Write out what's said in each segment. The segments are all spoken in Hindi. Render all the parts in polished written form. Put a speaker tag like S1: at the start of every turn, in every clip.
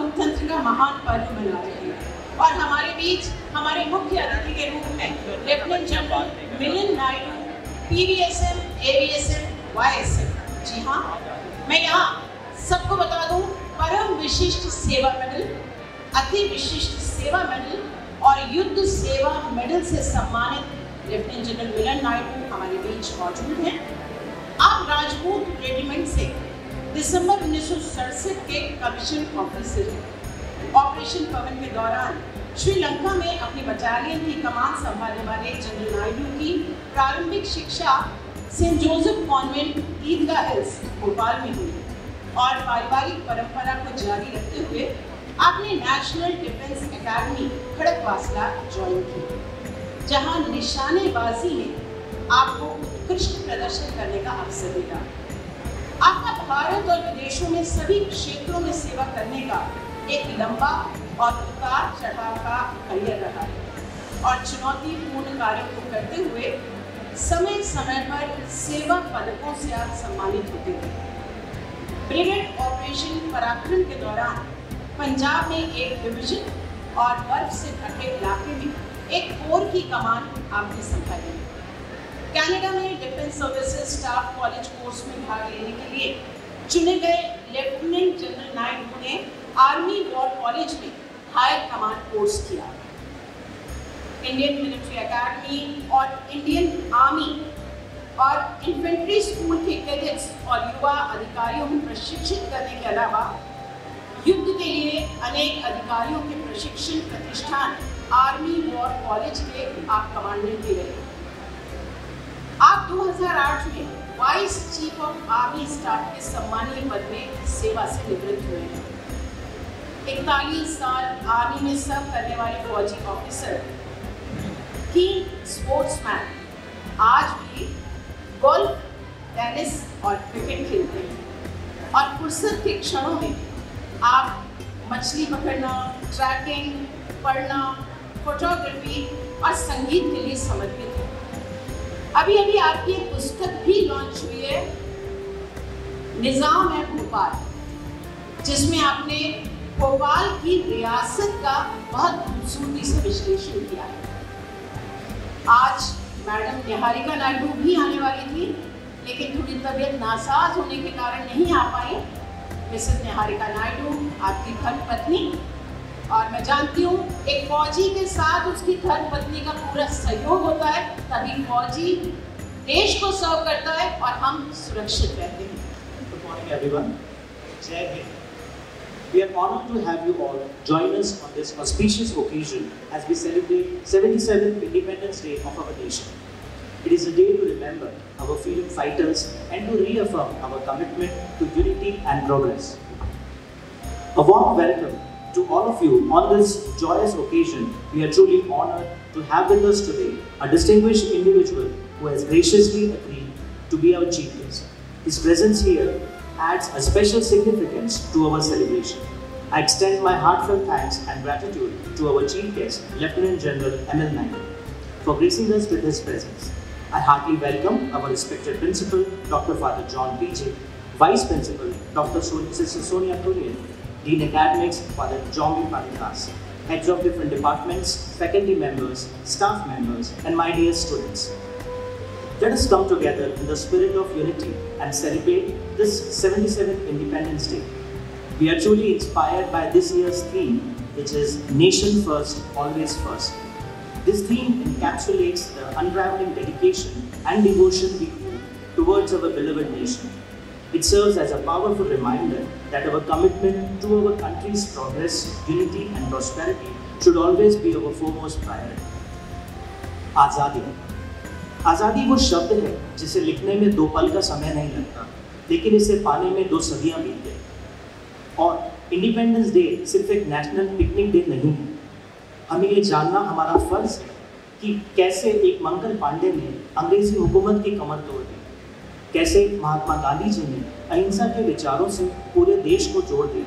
S1: लोकतंत्र का महान पर्व मना रहे हैं। और हमारे बीच हमारे मुख्य अतिथि के रूप में lieutenant general Milind Naidu, PVSM, AVSM, YSM। जी हाँ, मैं यहाँ सबको बता दूँ, परम विशिष्ट सेवा मेडल, अति विशिष्ट सेवा मेडल और युद्ध सेवा मेडल से सम्मानित लेफ्टिनेंट जनरल मिलिंद नायडू हमारे बीच मौजूद हैं। आप राजपूत रेजिमेंट से दिसंबर 1967 के कमीशन ऑफिसर हैं। ऑपरेशन पवन के दौरान श्रीलंका में अपनी बटालियन की कमान संभालने वाले जनरल नायडू की प्रारंभिक शिक्षा सेंट जोसेफ कॉन्वेंट ईदगाह हिल्स भोपाल में हुई और पारिवारिक परंपरा को जारी रखते हुए आपने national defence academy Khadakwasla join की, जहां निशानेबाजी में आपको उत्कृष्ट प्रदर्शन करने का अवसर मिला। आपका भारत और विदेशों में सभी क्षेत्रों में सेवा करने का एक लंबा और उतार चढ़ाव का करियर रहा है और चुनौतीपूर्ण कार्यों को करते हुए समय समय पर सेवा पदकों से आप सम्मानित होते रहे। ब्रिगेड ऑपरेशन पराक्रम के दौरान पंजाब में एक डिवीजन और बर्फ से ढके इलाके में एक कोर की कमान आपने संभाली। कनाडा में defence services staff college course में भाग लेने के लिए चुने गए लेफ्टिनेंट जनरल नायडू ने आर्मी वॉर कॉलेज में हायर कमांड कोर्स किया। इंडियन मिलिट्री एकेडमी और इंडियन आर्मी और इन्फेंट्री स्कूल के कैडेट्स और युवा अधिकारियों को प्रशिक्षित करने के अलावा युद्ध के लिए अनेक अधिकारियों के प्रशिक्षण प्रतिष्ठान आर्मी वॉर कॉलेज के आप कमांडेंट भी रहे। आप 2008 में vice chief of army staff के सम्मानीय पद में सेवा से निवृत्त हुए हैं। 41 साल आर्मी में सर्व करने वाले फौजी ऑफिसर की स्पोर्ट्समैन आज भी गोल्फ, टेनिस और क्रिकेट खेलते हैं और फुर्सत के क्षणों में आप मछली पकड़ना, ट्रैकिंग, पढ़ना, फोटोग्राफी और संगीत के लिए समर्पित हैं। अभी अभी आपकी एक पुस्तक भी लॉन्च हुई है, निजाम है भोपाल, जिसमें आपने भोपाल की रियासत का बहुत खूबसूरती से विश्लेषण किया है। आज मैडम निहारिका नायडू भी आने वाली थी, लेकिन थोड़ी तबीयत नासाज होने के कारण नहीं आ पाई। मिसेस निहारिका नायडू आपकी धर्मपत्नी, और मैं जानती हूँ एक फौजी के साथ उसकी धर्मपत्नी का पूरा सहयोग होता है, तभी फौजी देश को सर्व करता है और हम सुरक्षित रहते हैं।
S2: Good morning everyone. Jai Hind. We are honored to have you all join us on this auspicious occasion as we celebrate 77th Independence Day of our nation. It is a day to remember our freedom fighters and to reaffirm our commitment to unity and progress. A warm welcome to all of you on this joyous occasion. We are truly honored to have with us today a distinguished individual who has graciously agreed to be our chief guest. His presence here adds a special significance to our celebration. I extend my heartfelt thanks and gratitude to our chief guest, Lieutenant General M.L. Naidoo, for gracing us with his presence. I heartily welcome our respected Principal, Dr. Father John P.J., Vice Principal, Dr. Sister Sonia Kurian, Dean Academics, Father John B. Panikas, heads of different departments, faculty members, staff members, and my dear students. Let us come together in the spirit of unity and celebrate this 77th Independence Day. We are truly inspired by this year's theme, which is Nation First, Always First. This theme encapsulates the unraveling dedication and devotion we feel towards our beloved nation. It serves as a powerful reminder that our commitment to our country's progress, unity and prosperity should always be our foremost priority. आज़ादी। आज़ादी वो शब्द है जिसे लिखने में 2 पल का समय नहीं लगता, लेकिन इसे पाने में 2 सदियां बीत गई। और इंडिपेंडेंस डे सिर्फ एक नेशनल पिकनिक डे नहीं है। हमें ये जानना हमारा फर्ज है कि कैसे एक मंगल पांडे ने अंग्रेजी हुकूमत की कमर तोड़ दी, कैसे महात्मा गांधी जी ने अहिंसा के विचारों से पूरे देश को जोड़ दिया,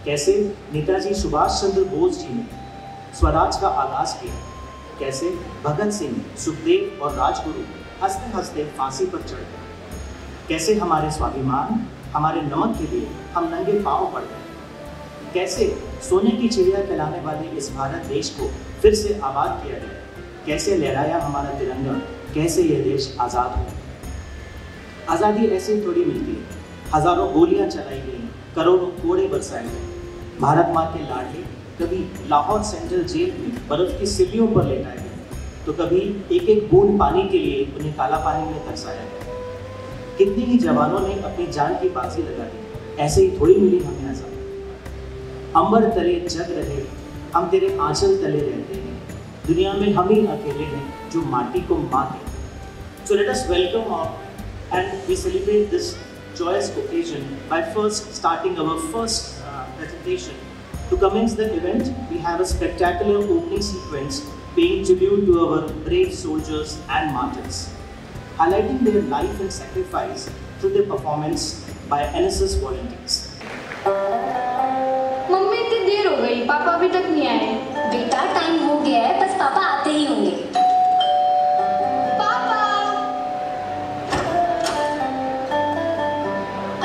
S2: कैसे नेताजी सुभाष चंद्र बोस जी ने स्वराज का आगाज किया, कैसे भगत सिंह, सुखदेव और राजगुरु हंसते हंसते फांसी पर चढ़ गए, कैसे हमारे स्वाभिमान, हमारे नमक के लिए हम नंगे पांव पड़ गए, कैसे सोने की चिड़िया कहलाने वाले इस भारत देश को फिर से आबाद किया गया, कैसे लहराया हमारा तिरंगा, कैसे यह देश आज़ाद हुआ। आज़ादी ऐसे थोड़ी मिलती है, हजारों गोलियां चलाई गई, करोड़ों कोड़े बरसाए गए। भारत माँ के लाडले कभी लाहौर सेंट्रल जेल में बर्फ की सिल्लियों पर लेटाए गए, तो कभी एक एक बूंद पानी के लिए उन्हें काला पानी में तरसाया गया। कितने ही जवानों ने अपनी जान की बाजी लगा दी, ऐसे ही थोड़ी मिली हमें आज़ादी। अंबर तले जग रहे, हम तेरे आंचल तले रहते हैं, दुनिया में हम ही अकेले हैं जो माटी को माँ कहते हैं। So let us welcome and we celebrate this joyous occasion by first starting our first presentation. To commence the event, we have a spectacular opening sequence paying tribute to our brave soldiers and martyrs, highlighting their life and sacrifice through the performance by NSS volunteers.
S3: Mummy इतनी देर हो गई, पापा अभी तक नहीं आए।
S4: बेटा टाइम हो गया है, बस पापा आते ही होंगे।
S3: पापा!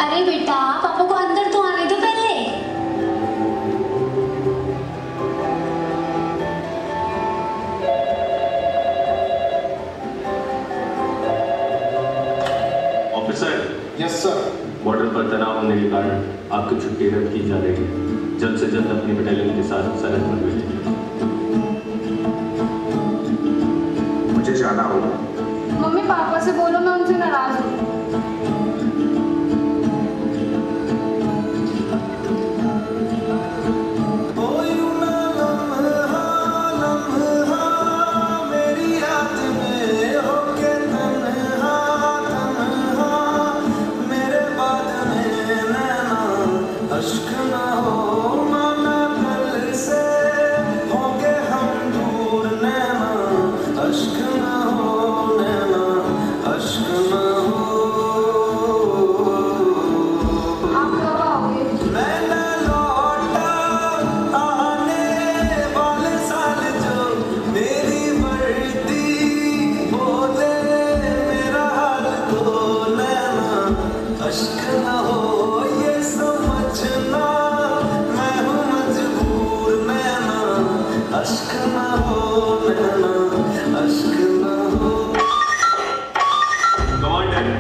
S4: अरे बेटा, पापा को अंदर तो आने दो पहले।
S5: ऑफिसर।
S6: Yes sir.
S5: बॉर्डर पर तनाव होने के कारण आपकी छुट्टी रद्द की जा रही है। जल्द से जल्द अपनी बटालियन के साथ सरहद पर भेजिए।
S6: मुझे जाना होगा।
S3: मम्मी पापा से बोलो मैं उनसे नाराज हूँ।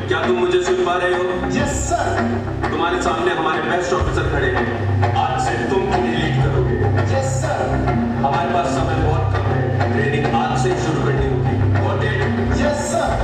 S5: क्या तुम मुझे सुन पा रहे हो?
S6: Yes sir.
S5: तुम्हारे सामने हमारे बेस्ट ऑफिसर खड़े हैं। आज से तुम उन्हें लीड करोगे।
S6: Yes sir.
S5: हमारे पास समय बहुत कम है, ट्रेनिंग आज से शुरू करनी होगी। Got it?
S6: Yes sir.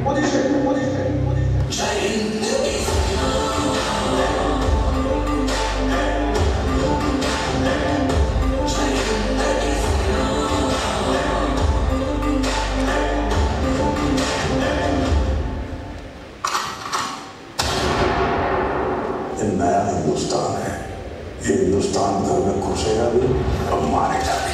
S6: Possession. नया हिंदुस्तान है। ये हिंदुस्तान घर में घुसेगा भी और मारेगा भी।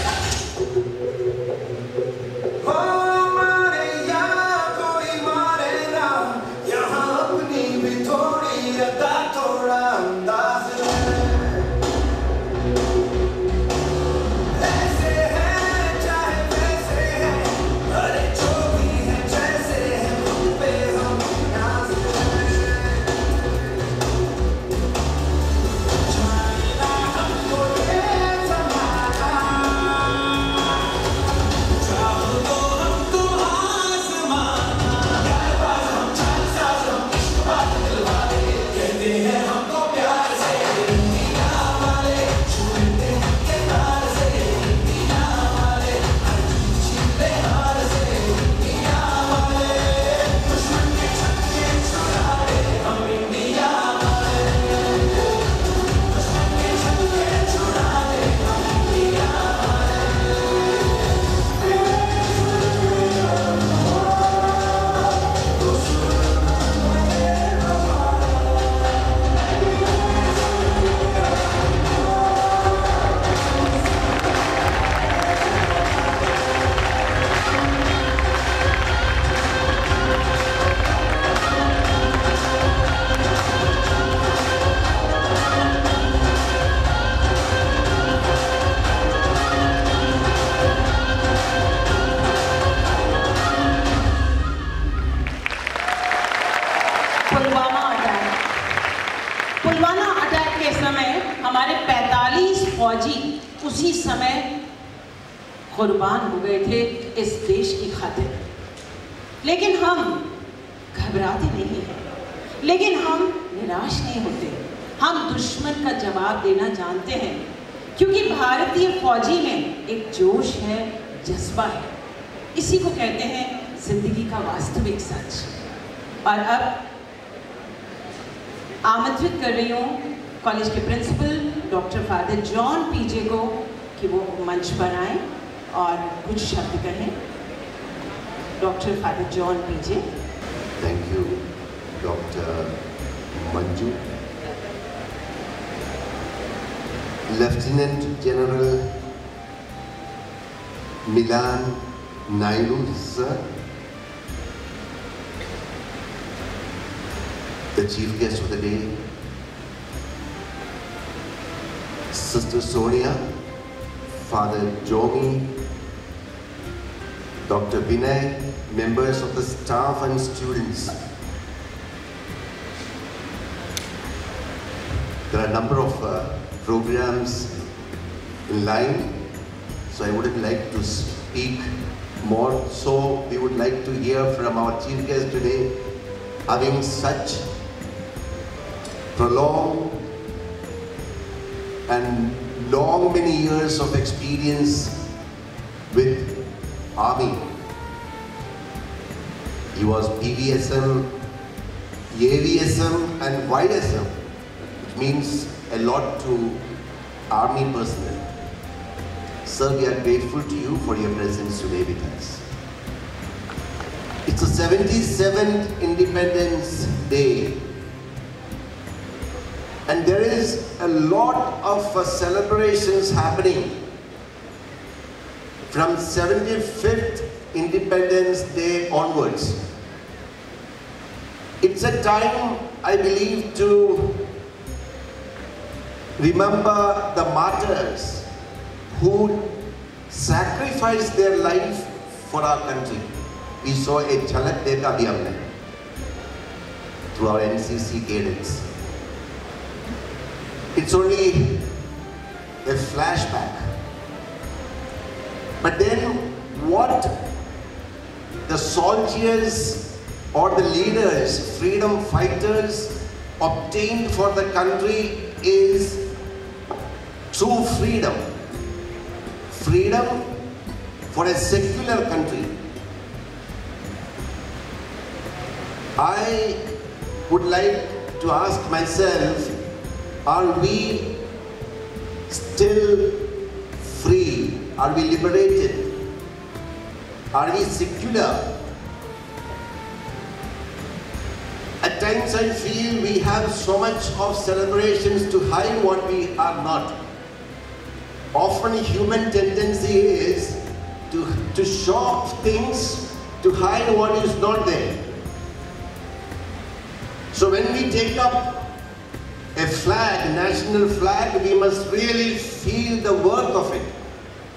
S1: पुलवामा अटैक के समय हमारे 45 फौजी उसी समय कुर्बान हो गए थे इस देश की खातिर। लेकिन हम घबराते नहीं हैं, लेकिन हम निराश नहीं होते। हम दुश्मन का जवाब देना जानते हैं, क्योंकि भारतीय फौजी में एक जोश है, जज्बा है। इसी को कहते हैं जिंदगी का वास्तविक सच। और अब आमंत्रित कर रही हूँ कॉलेज के प्रिंसिपल डॉक्टर फादर जॉन पीजे को कि वो मंच पर आएं और कुछ शब्द कहें। Doctor father John PJ.
S7: Thank you doctor Manju. Lieutenant general Milan Naidu sir, the chief guest of the day, Sister Sonia, Father Jomi, Dr. Vinay, members of the staff and students. There are a number of programs in line, so I wouldn't like to speak more. So we would like to hear from our chief guest today, having such prolonged and long many years of experience with Army. He was PVSM, AVSM and YSM, which means a lot to Army personnel. Sir, we are grateful to you for your presence today with us. It's the 77th Independence Day. And there is a lot of celebrations happening from 75th Independence Day onwards. It's a time, I believe, to remember the martyrs who sacrificed their life for our country. We saw a jhalak dekha bhi humne through our NCC cadets. It's only a flashback. But then what the soldiers or the leaders, freedom fighters obtained for the country is true freedom. Freedom for a secular country. I would like to ask myself, are we still free? Are we liberated? Are we secular? At times I feel we have so much of celebrations to hide what we are not. Often human tendency is to show off things, to hide what is not there. So when we take up a flag, national flag, we must really feel the worth of it.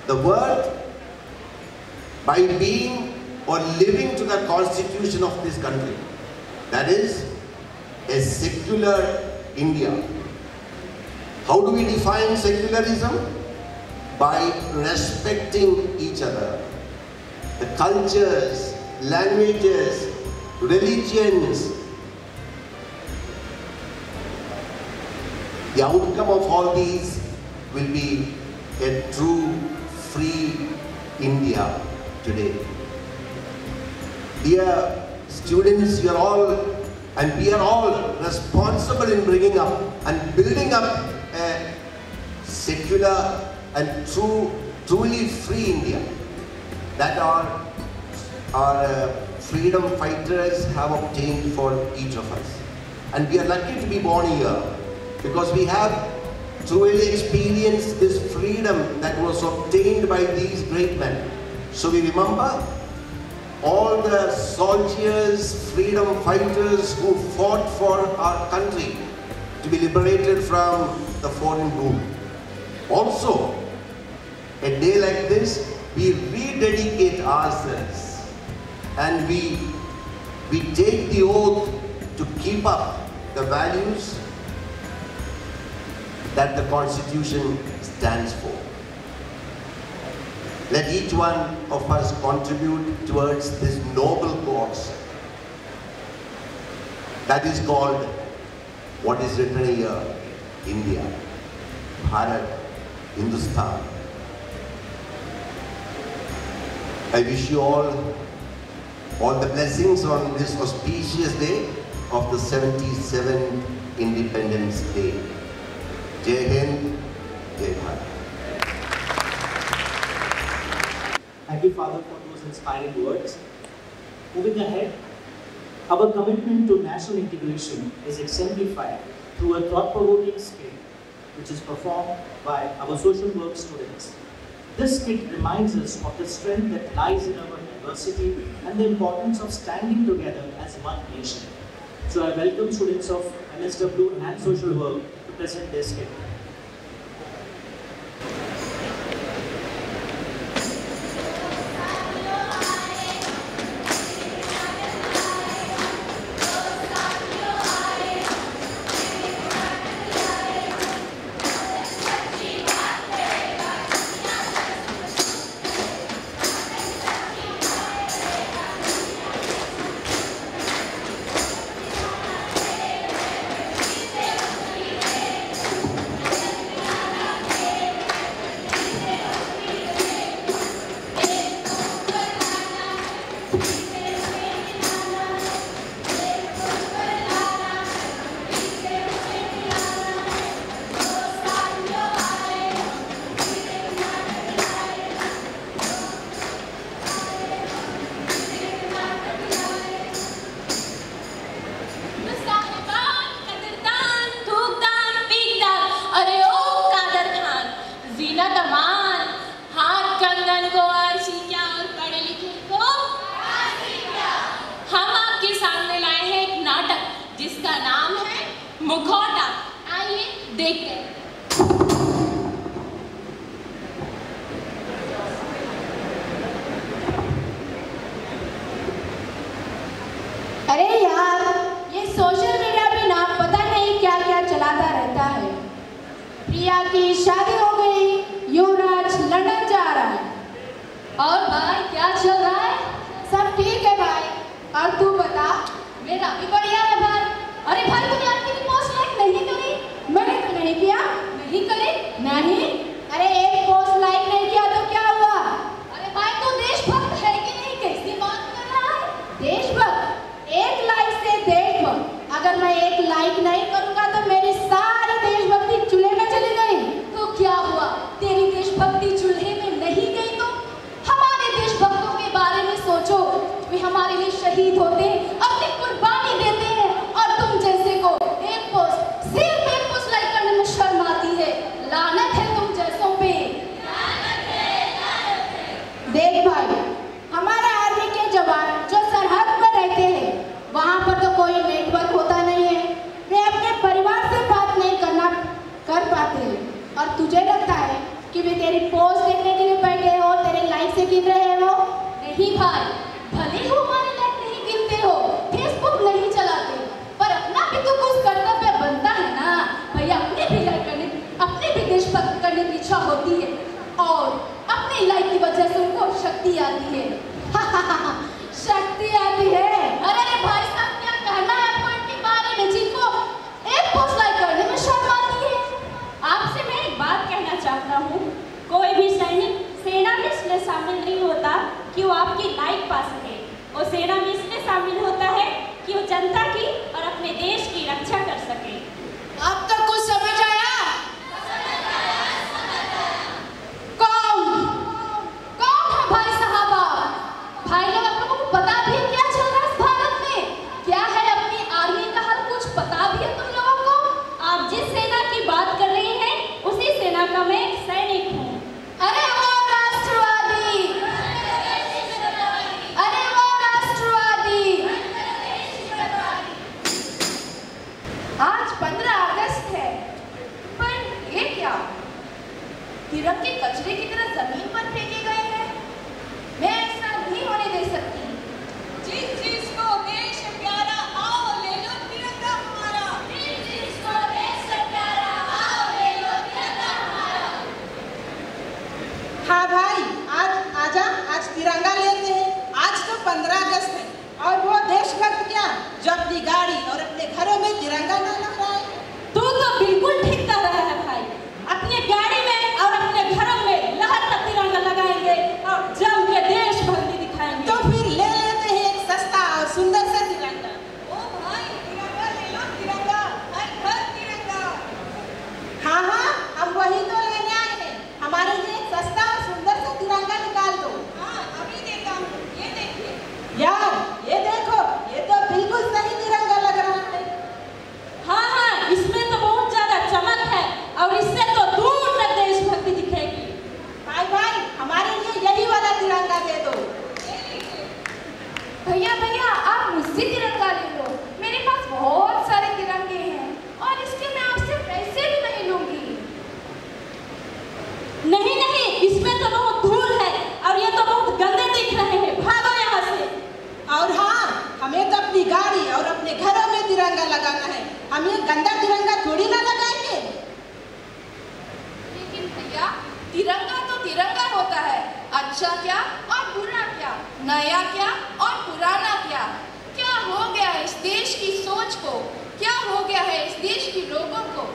S7: The worth by being or living to the constitution of this country. That is a secular India. How do we define secularism? By respecting each other. The cultures, languages, religions. The outcome of all these will be a true free India today. Dear students, you are all, and we are all responsible in bringing up and building up a secular and truly free India that our freedom fighters have obtained for each of us. And we are lucky to be born here because we have truly experienced this freedom that was obtained by these great men. So we remember all the soldiers, freedom fighters who fought for our country to be liberated from the foreign rule. Also, a day like this, we rededicate ourselves and we take the oath to keep up the values that the Constitution stands for. Let each one of us contribute towards this noble cause that is called, what is written here, India, Bharat, Hindustan. I wish you all the blessings on this auspicious day of the 77th Independence Day. Jai Hind, Jai Bharat.
S2: Thank you, Father, for those inspiring words. Moving ahead, our commitment to national integration is exemplified through a thought-provoking skit which is performed by our social work students. This skit reminds us of the strength that lies in our diversity and the importance of standing together as one nation. So I welcome students of MSW and social work to present their skit.
S8: मुखौटा, आइए देखते हैं।
S3: अरे यार, ये सोशल मीडिया पे ना पता नहीं क्या क्या चलाता रहता है। प्रिया की शादी हो गई, युवराज लंदन जा रहा है। और भाई क्या चल रहा है? सब ठीक है भाई, और तू बता? मेरा भी बढ़िया है भाई। अरे भाई, तूने आपकी पोस्ट लाइक नहीं करी? मैंने तो नहीं किया। नहीं करी? नहीं। अरे एक पोस्ट लाइक नहीं किया तो क्या हुआ? अरे भाई, तू देशभक्त है कि नहीं? कैसी बात कर रहा है? देशभक्त? एक लाइक से देशभक्त? अगर मैं एक लाइक नहीं करूंगा तो मेरी सारी देशभक्ति चूल्हे में चली गई। तो क्या हुआ? तेरी देशभक्ति चूल्हे में नहीं गई तो? हमारे देशभक्तों के बारे में सोचो। वे हमारे लिए शहीद होते हैं, अपनी कुर्बानी देते हैं, और तुम और अपनी लाइफ की वजह से उनको शक्ति आती है। शक्ति आती है। अरे भाई साहब, क्या कहना है आपको इनके बारे में जिनको एक पोस्ट लाइक करने में शर्म आती है?
S8: आपसे मैं एक बात कहना चाहता हूँ, कोई भी सैनिक सेना में इसलिए शामिल नहीं होता कि वो आपकी लाइक पा सके। वो सेना में इसलिए शामिल होता है कि वो जनता की और अपने देश की रक्षा कर सके।
S3: अब तक कुछ समझ आया? कौन है भाई साहब आप? भाई लोग, आप लोगों को पता भी है क्या चल रहा है इस भारत में? क्या है अपनी आर्मी का हाल? कुछ पता भी है तुम लोगों को?
S8: आप जिस सेना की बात कर रही हैं, उसी सेना का मैं एक सैनिक हूँ।
S3: अरे वो राष्ट्रवादी! अरे वो राष्ट्रवादी! आज 15 अगस्त है, पर ये क्या? तिरंगे कचरे की तरह जमीन पर फेंके गए हैं। मैं ऐसा नहीं होने दे सकती।
S8: जिस जिसको देश प्यारा, आओ ले लो तिरंगा हमारा। जिस जिसको देश प्यारा, आओ ले लो तिरंगा हमारा।
S1: हाँ भाई, आज तिरंगा लेते हैं। आज तो 15 अगस्त है और वो देशभक्त क्या जो अपनी गाड़ी और अपने घरों में तिरंगा न लहराए।
S8: तू तो बिल्कुल ठीक कर रहा है भाई। अपने गाड़ी में और अपने घरों में लहरता तिरंगा लगाएंगे और जम के देशभक्ति दिखाएंगे।
S1: तो फिर ले लेते हैं एक सस्ता और सुंदर सा तिरंगा।
S8: ओ भाई, तिरंगा ले लो तिरंगा, हर घर तिरंगा।
S1: हाँ, हम वही तो लेने आए हैं। हमारे लिए एक सस्ता और सुंदर सा तिरंगा निकाल दो।
S8: हाँ, अभी देता हूँ, ये देखिए।
S1: यार, ये देखो, ये तो बिल्कुल सही तिरंगा लग रहा है।
S8: हाँ, इसमें तो बहुत ज्यादा चमक है और इससे तो दूर तक देशभक्ति दिखेगी।
S1: भाई, हमारे लिए यही वाला तिरंगा दे दो।
S3: भैया, आप मुझसे तिरंगा ले लो। मेरे पास बहुत सारे तिरंगे हैं और इसके मैं आपसे पैसे भी नहीं लूंगी।
S8: नहीं, इसमें तो बहुत धूल है और ये तो बहुत गंदे दिख रहे हैं। भागो यहाँ से।
S1: और हाँ, हमें तो अपनी गाड़ी और अपने घरों में तिरंगा लगाना है। हम ये गंदा तिरंगा थोड़ी ना लगाएंगे।
S3: लेकिन भैया, तिरंगा तो तिरंगा होता है। अच्छा क्या और बुरा क्या, नया क्या और पुराना क्या? क्या हो गया है इस देश की सोच को? क्या हो गया है इस देश के लोगों को?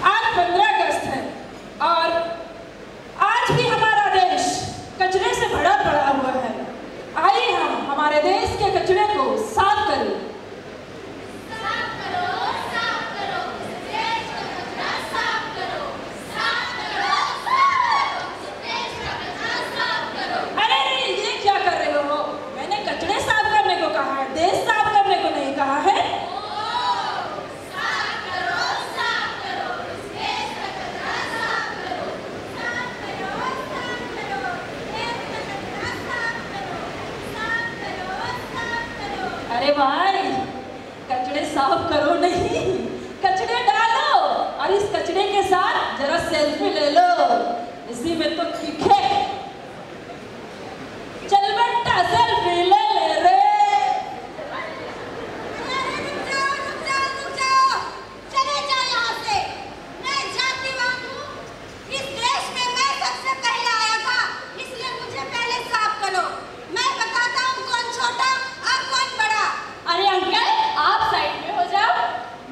S8: आज 15 अगस्त है और आज भी हमारा देश कचरे से भरा पड़ा हुआ है। आइए हम हमारे देश के कचरे को साफ करें।
S4: साफ करो, देश का कचरा साफ करो, देश का कचरा साफ करो।
S8: अरे ये क्या कर रहे हो? मैंने कचरे साफ करने को कहा है, देश साफ करने को नहीं कहा है।
S4: साफ करो, देश का कचरा साफ करो, देश का कचरा साफ करो।
S8: अरे भाई, कचड़े साफ करो नहीं, कचड़े डालो और इस कचड़े के साथ जरा सेल्फी ले लो। इसी में तो किक है। चल बेटा, सेल्फी ले ले रे।
S4: रुक जाओ, चले जाओ यहाँ से। मैं जातिवाद हूँ। इस देश में मैं सबसे पहले आया था, इसलिए मुझे पहले साफ करो। मैं बताता हूँ कौन छोटा और कौन बड़ा।
S8: अरे अंकल, आप साइड में हो जाओ।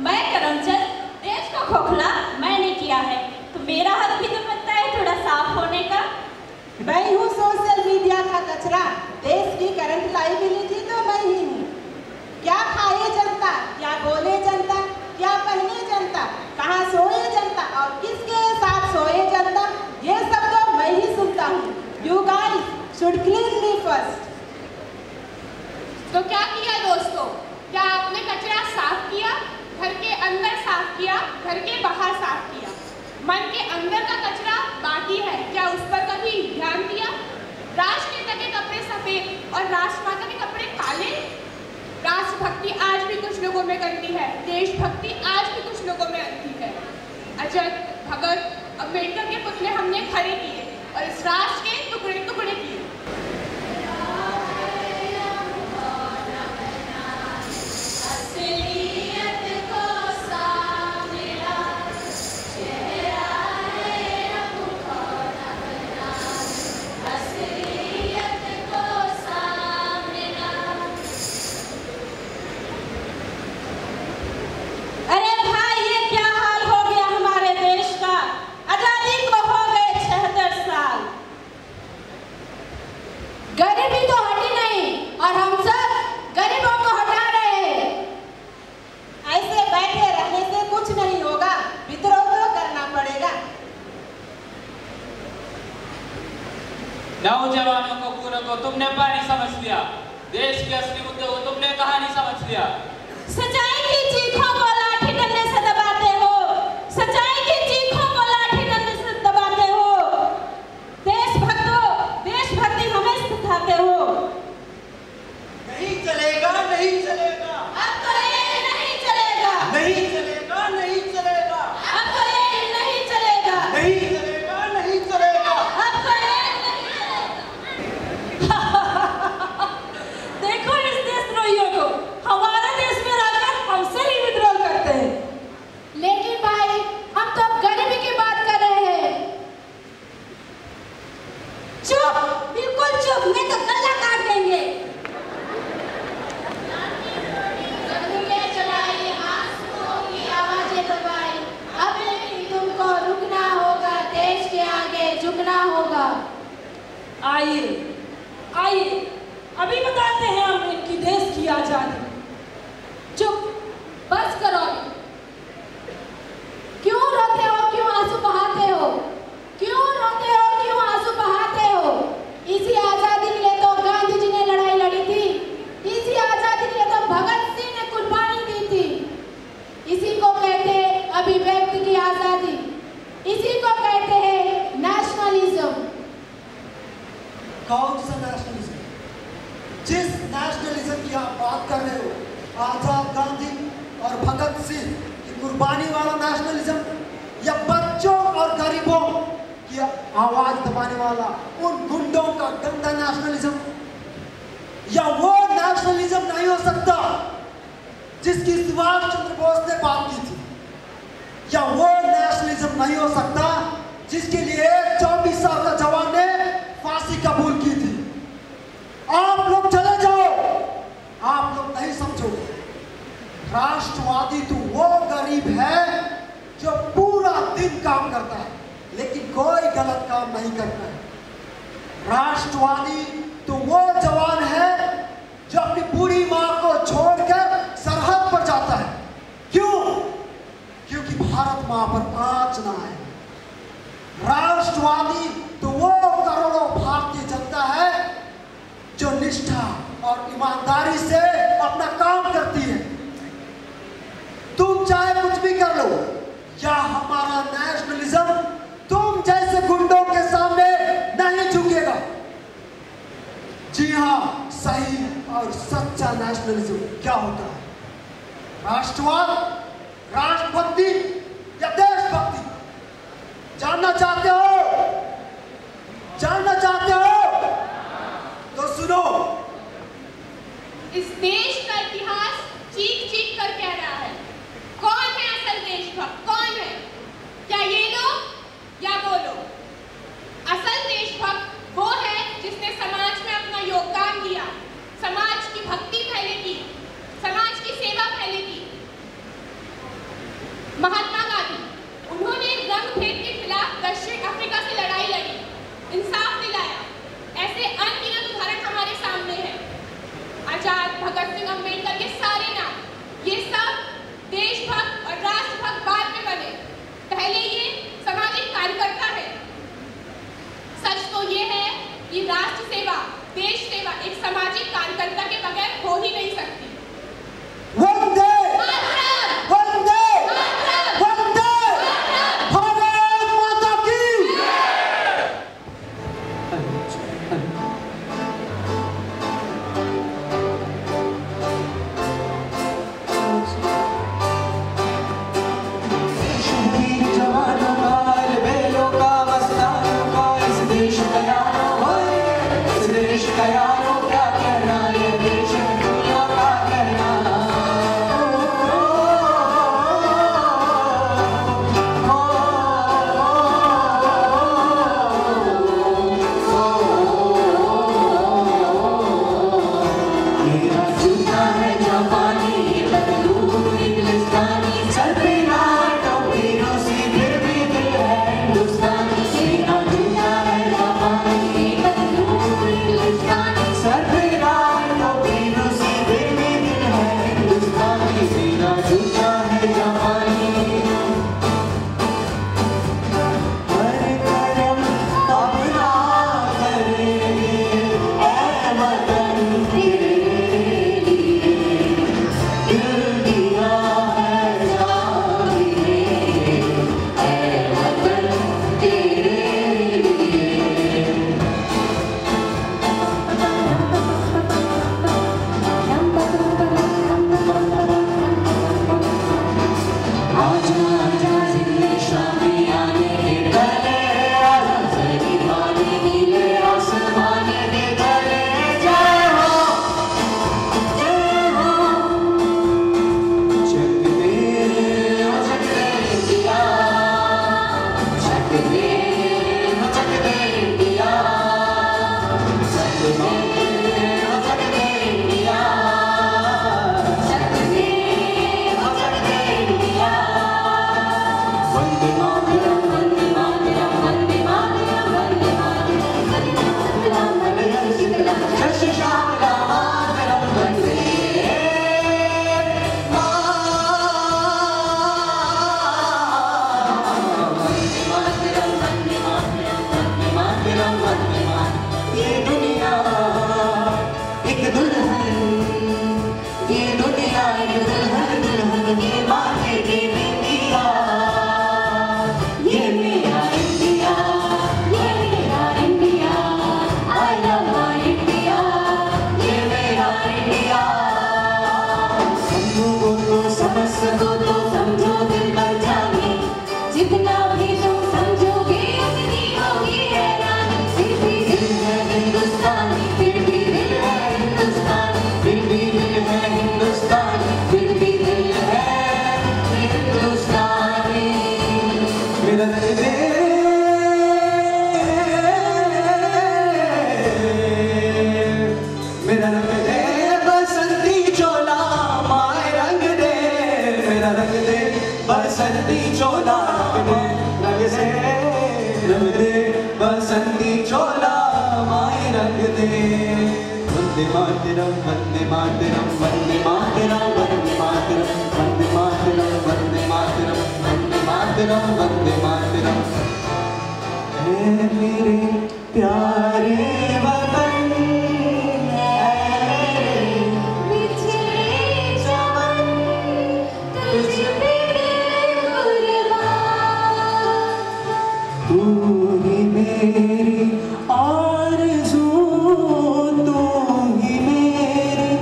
S8: मैं करमचंद, देश को खोखला मैंने किया है, तो मेरा हक भी तो बनता है थोड़ा साफ होने का।
S1: मैं हूँ सोशल मीडिया का कचरा। देश की करंट लाइबिलिटी तो मैं ही हूँ। क्या खाए जनता, क्या बोले जनता, क्या पहने जनता, कहाँ सोए जनता और किसके साथ सोए जनता, ये सब तो मैं ही सुनता हूँ। You guys should clean me first.
S3: तो क्या किया दोस्तों? क्या आपने कचरा साफ किया? घर के अंदर साफ किया, घर के बाहर साफ किया। मन के अंदर का कचरा बाकी है, क्या उस पर कभी ध्यान दिया? राष्ट्रनेता के कपड़े सफेद सफेद और राष्ट्रमाता के कपड़े काले। राष्ट्रभक्ति आज भी कुछ लोगों में गंदी है, देशभक्ति आज भी कुछ लोगों में अंधी है। अजय, भगत, अम्बेडकर के पुतले हमने खड़े किए और इस राष्ट्र के टुकड़े टुकड़े किए। गरीबी तो हटी नहीं और हम सब गरीबों को हटा रहे हैं।
S1: ऐसे बैठे रहने से कुछ नहीं होगा, विद्रोह तो करना पड़ेगा।
S9: नौजवानों को पूरा को तुमने पानी समझ लिया, देश के असली मुद्दे को तुमने कहानी समझ लिया।
S8: सच्चाई की चीखों को लाठी डंडे से दबाते हो, सच्चाई की चीखों को लाठी डंडे से दबाते हो। देशभक्तों, देशभक्ति हमें सिखाते हो।
S10: नहीं चलेगा, नहीं चलेगा,
S3: अब तो ये नहीं चलेगा,
S10: नहीं चलेगा, नहीं चलेगा,
S3: अब तो ये नहीं चलेगा,
S10: नहीं चलेगा, नहीं चलेगा,
S3: अब तो ये नहीं चलेगा।
S8: देखो इस देशद्रोहियों को, हमारे देश में रहकर हमसे ही विद्रोह करते हैं।
S3: लेकिन भाई, हम तो अब गरीबी की बात कर रहे हैं।
S4: चुप, बिल्कुल चुप, नहीं तो गला काट देंगे।
S3: बंदूकें चलाई, आंसुओं की आवाजें दबाई, अब लेकिन तुमको रुकना होगा, देश के आगे झुकना होगा।
S8: आइए, आइए, अभी बताते हैं हम इनकी देश की आजादी।
S3: चुप, बस करो। क्यों रोते हो, क्यों आंसू बहाते हो, क्यों रोते हो, क्यों आंसू बहाते हो? इसी आजादी के लिए तो गांधी जी ने लड़ाई लड़ी थी, इसी आजादी के लिए तो भगत सिंह ने कुर्बानी दी थी। इसी को कहते हैं अभिव्यक्ति की आजादी, इसी को कहते हैं नेशनलिज्म।
S10: कौन सा नेशनलिज्म? जिस नेशनलिज्म की आप बात कर रहे हो, आजाद गांधी और भगत सिंह की कुर्बानी वाला नेशनलिज्म, या बच्चों और गरीबों की आवाज दबाने वाला उन गुंडों का गंदा नेशनलिज्म, या वो नेशनलिज्म नहीं हो सकता जिसकी सुभाष चंद्र बोस ने बात की थी, या वो नेशनलिज्म नहीं हो सकता जिसके लिए 24 साल का जवान ने फांसी कबूल की थी। आप लोग चले जाओ, आप लोग नहीं समझोगे। राष्ट्रवादी तो वो गरीब है जो पूरा दिन काम करता है लेकिन कोई गलत काम नहीं करता है। राष्ट्रवादी तो वो जवान है जो अपनी पूरी मां को छोड़कर सरहद पर जाता है। क्यों? क्योंकि भारत मां पर आंच ना है। राष्ट्रवादी तो वो करोड़ों भारतीय जनता है जो निष्ठा और ईमानदारी से अपना काम करती है। तुम चाहे कुछ भी कर लो, या हमारा नेशनलिज्म तुम जैसे गुंडों के सामने नहीं झुकेगा। जी हाँ, सही और सच्चा नेशनलिज्म क्या होता है? राष्ट्रवाद, राष्ट्रभक्ति या देशभक्ति? जानना चाहते हो? जानना चाहते हो? तो सुनो।
S3: इस देश का इतिहास चीख चीख कर कह रहा है, कौन है असल देशभक्त, कौन है? क्या ये लोग या वो लोग? असल देशभक्त वो है जिसने समाज में अपना योगदान दिया, समाज की भक्ति पहले की, समाज की सेवा पहले की। महात्मा गांधी, उन्होंने रंग-भेद के खिलाफ दक्षिण अफ्रीका से लड़ाई लड़ी, इंसाफ दिलाया। ऐसे अनगिनत उदाहरण हमारे सामने हैं। आजाद, भगत सिंह
S11: रंग दे बसंती चोला माए रंग दे। वंदे मातरम वंदे मातरम वंदे मातरम वंदे मातरम वंदे मातरम वंदे मातरम वंदे मातरम वंदे मातरम। ऐ मेरे प्यारे वतन तू ही मेरी आरज़ू, तू ही मेरी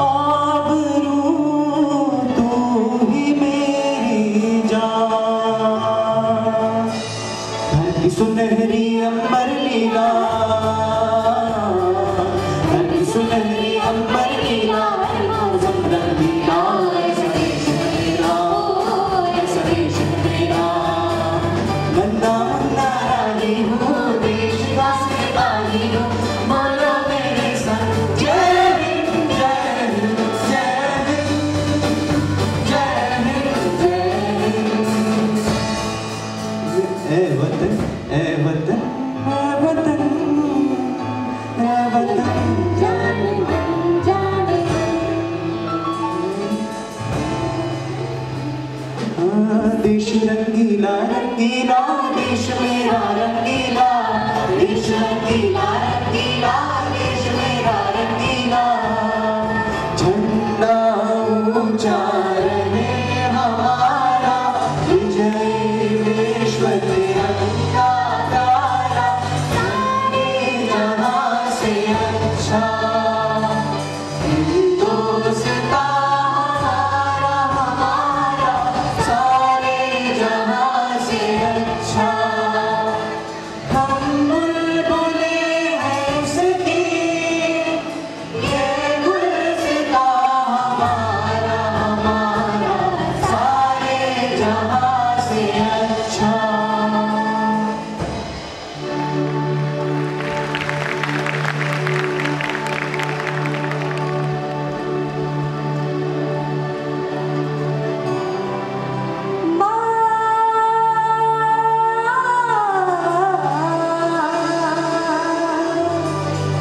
S11: आबरू, तू ही मेरी जान। धरती सुनहरी अंबर नीला, धरती सुनहरी अंबर नीला, मौसम रंगीला, ऐसा देश मेरा, ऐसा देश मेरा। नन्ना मुन्ना रानी हूँ, देश का सिपाही हूँ, बोलो मेरे संग जय हिंद जय हिंद जय हिंद जय हिंद जय हिंद। ऐ वतन ऐ वतन ऐ वतन ऐ वतन जाने जाने। देश रंगीला रंगीला, देश मेरा रंगीला, देश रंगीला रंगीला, देश मेरा रंगीला। झंडा ऊंचा रहे हमारा, विजय विश्व तिरंगा तारा, सारे जहां से अच्छा हिंदुस्तान हमारा हमारा, सारे जहां से अच्छा। हम बुलबुले हैं उसकी, ये गुलसिता हमारा हमारा, सारे जहां से अच्छा।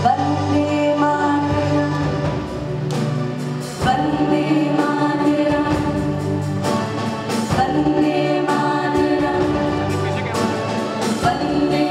S11: वंदे मातरम वंदे मातरम वंदे मातरम वंदे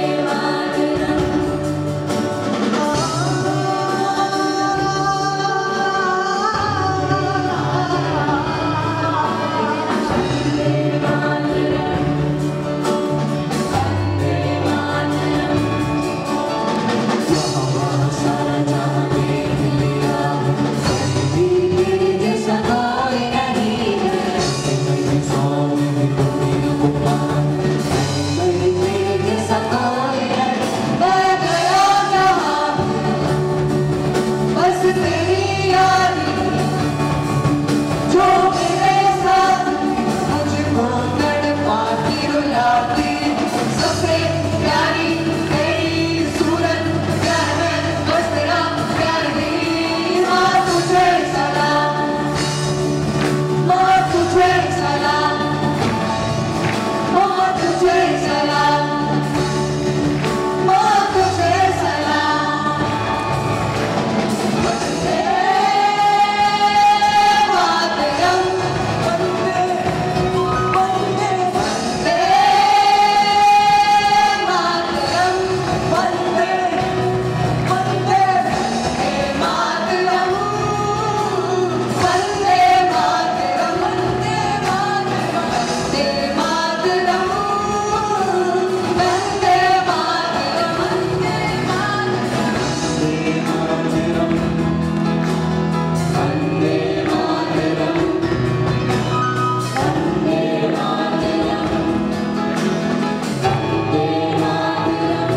S11: मातरम।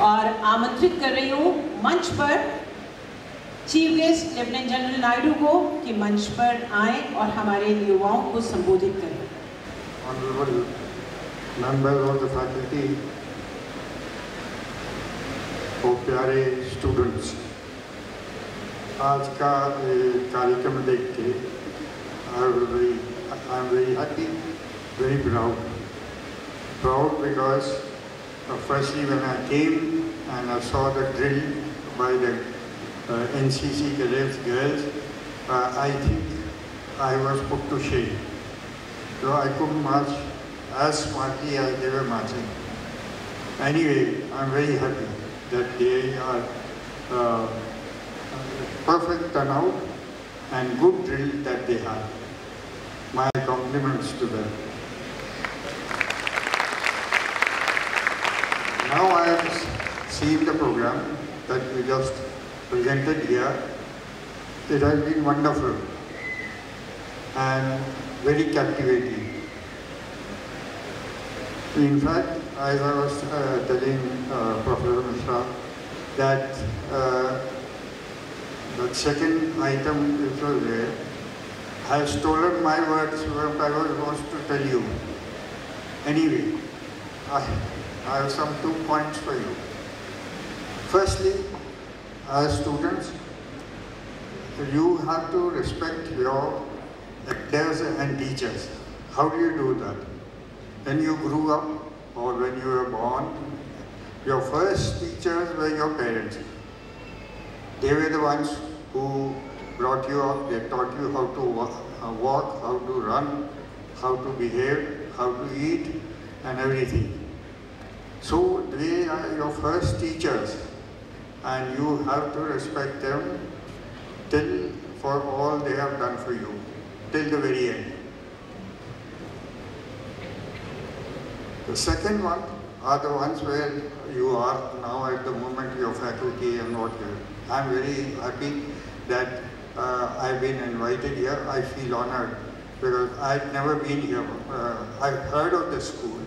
S1: और आमंत्रित कर रही हूँ मंच पर chief guest lieutenant general Naidu को कि मंच पर आएं और हमारे युवाओं को संबोधित करें।
S12: Honorable members of the faculty, और प्यारे स्टूडेंट्स, आज का कार्यक्रम देख के I'm very happy, very proud. Proud because firstly when I came and I saw the drill by the NCC cadets girls, I think I was put to shame. So I couldn't march as smartly as they were marching. Anyway, I'm very happy that they are perfect turnout and good drill that they have. My compliments to them. Now I have seen the program that we just presented here. It has been wonderful and very captivating. In fact, as I was telling Professor Mishra, that the second item which was there has stolen my words what I was supposed to tell you. Anyway, I have some 2 points for you. Firstly, as students, you have to respect your elders and teachers. How do you do that? When you grew up or when you were born, your first teachers were your parents. They were the ones who brought you up, they taught you how to walk, how to run, how to behave, how to eat and everything. So they are your first teachers and you have to respect them till for all they have done for you, till the very end. The second one are the ones where you are now at the moment, your faculty and what you. I'm very happy that I've been invited here. I feel honored because I've never been here. I've heard of this school,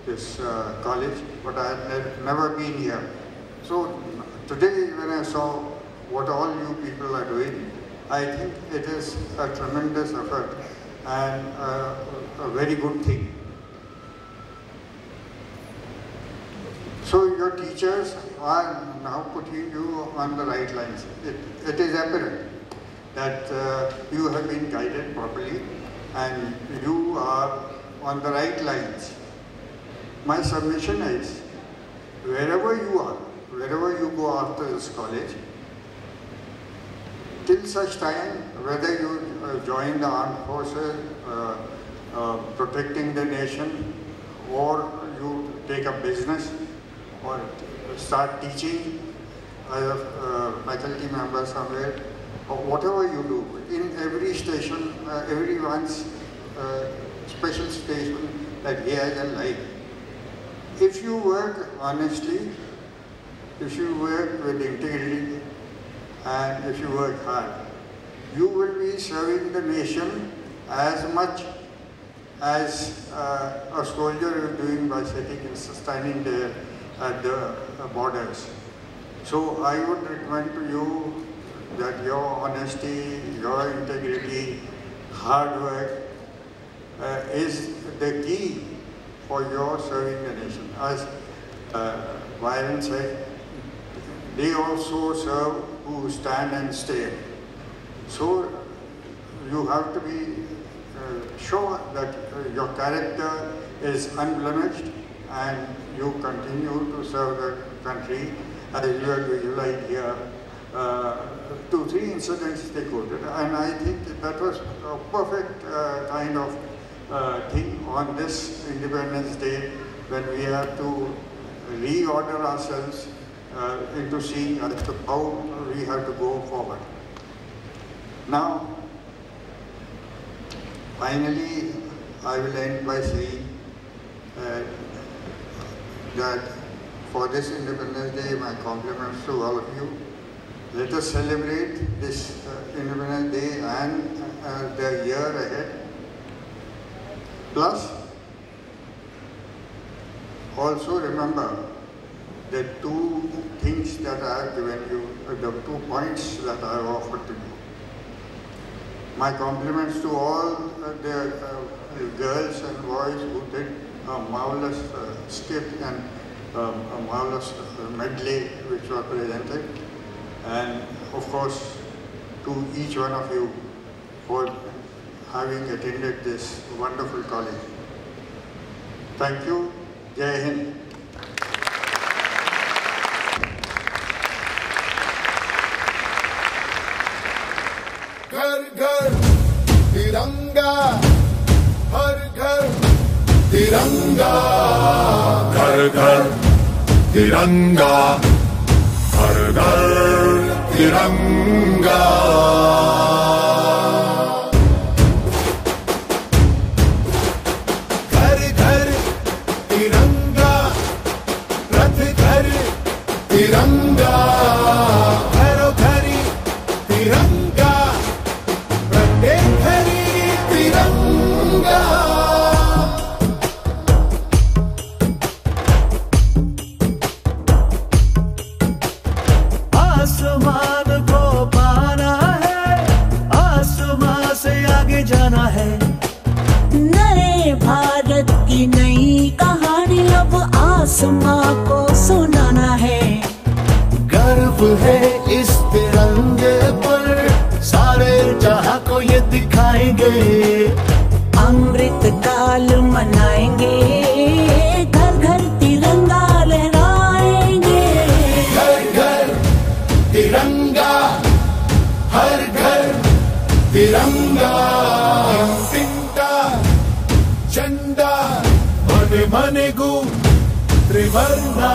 S12: this college, but I've never been here. So today when I saw what all you people are doing, I think it is a tremendous effort and a very good thing. So your teachers are now putting you on the right lines. It is apparent that you have been guided properly and you are on the right lines. My submission is, wherever you are, wherever you go after this college, till such time, whether you join the armed forces, protecting the nation, or you take a business, or start teaching as a faculty member somewhere, or whatever you do, in every station, everyone's special station that he has in life. If you work honestly, if you work with integrity, and if you work hard, you will be serving the nation as much as a soldier is doing by standing there at the borders. So I would recommend to you that your honesty, your integrity, hard work is the key for your serving the nation. As Byron said, they also serve who stand and stare. So you have to be sure that your character is unblemished and you continue to serve the country as you are visualized here. 2-3 incidents they quoted, and I think that was a perfect kind of thing on this Independence Day when we have to reorder ourselves into seeing as to how we have to go forward. Now, finally, I will end by saying that for this Independence Day, my compliments to all of you. Let us celebrate this Independence Day and the year ahead. Plus, also remember the 2 things that I have given you, the 2 points that I have offered to you. My compliments to all the girls and boys who did a marvelous skit and a marvelous medley which were presented, and of course to each one of you for having attended this wonderful college. Thank you. Jai Hind.
S13: घर घर तिरंगा, हर घर तिरंगा, घर घर तिरंगा, हर घर तिरंगा। घर घर तिरंगा, रथ घर तिरंगा, घरों घरी तिरंगा, प्रत्येक घरी तिरंगा।
S14: आसमान को पाना है, आसमान से आगे जाना है।
S11: नए भारत की नई कहानी अब आसमां को सुनाना है।
S14: गर्व है इस तिरंगे पर, सारे जहां को ये दिखाएंगे।
S11: अमृत काल मनाएंगे, घर घर तिरंगा लहराएंगे।
S13: घर घर तिरंगा, हर घर तिरंगा। तिंटा झंडा मने मने गु त्रिवर्णा।